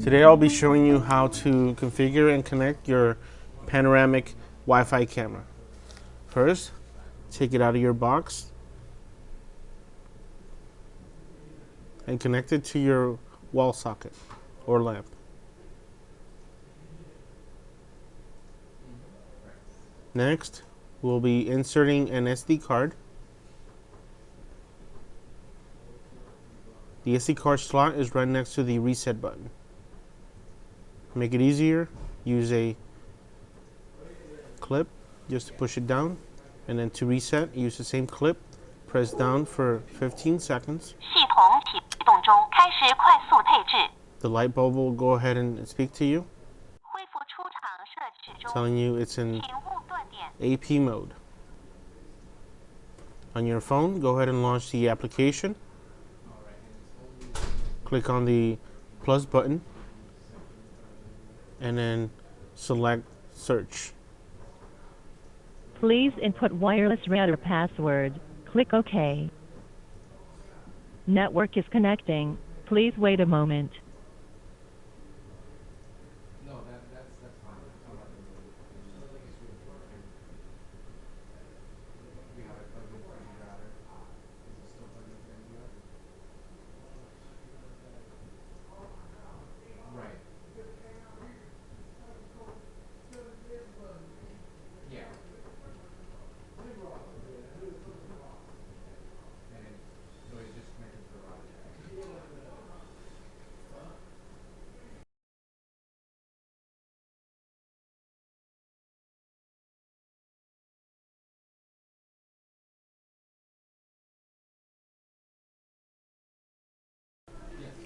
Today I'll be showing you how to configure and connect your panoramic Wi-Fi camera. First, take it out of your box and connect it to your wall socket or lamp. Next, we'll be inserting an SD card. The SD card slot is right next to the reset button. To make it easier, use a clip just to push it down, and then to reset, use the same clip, press down for 15 seconds. The light bulb will go ahead and speak to you, telling you it's in AP mode. On your phone, go ahead and launch the application. Click on the plus button and then select search. Please input wireless router password. Click OK. Network is connecting. Please wait a moment. That's fine. We have it plugged in for your router. Is it still plugged in for your router? Right. Yeah. And so it's just connected to the router.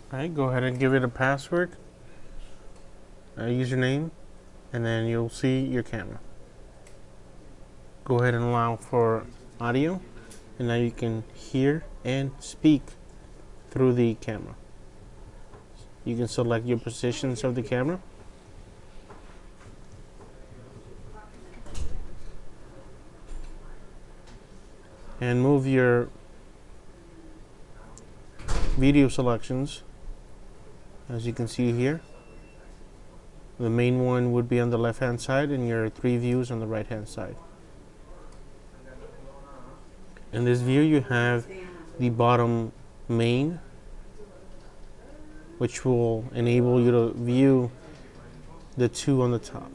Alright, go ahead and give it a password, a username, and then you'll see your camera. Go ahead and allow for audio, and now you can hear and speak through the camera. You can select your positions of the camera. And move your video selections, as you can see here. The main one would be on the left hand side and your 3 views on the right hand side. In this view you have the bottom main, which will enable you to view the 2 on the top.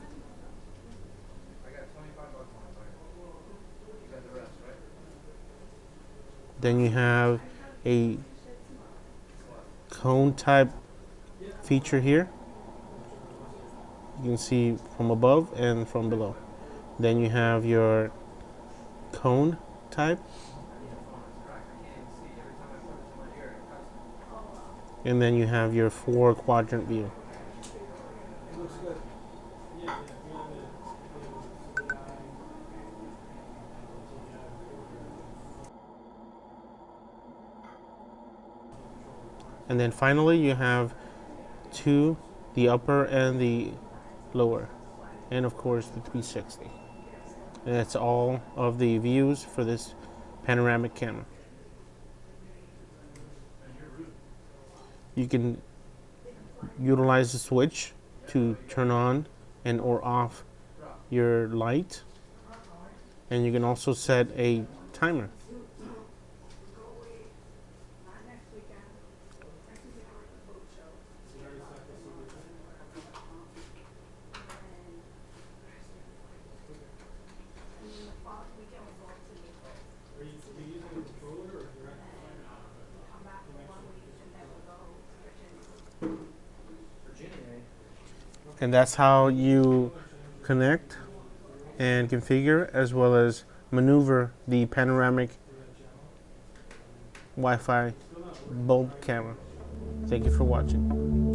Then you have a cone type feature here. You can see from above and from below. Then you have your cone type, and then you have your 4 quadrant view. And then finally you have 2, the upper and the lower, and of course the 360. And that's all of the views for this panoramic camera. You can utilize the switch to turn on and or off your light, and you can also set a timer. And that's how you connect and configure as well as maneuver the panoramic Wi-Fi bulb camera. Thank you for watching.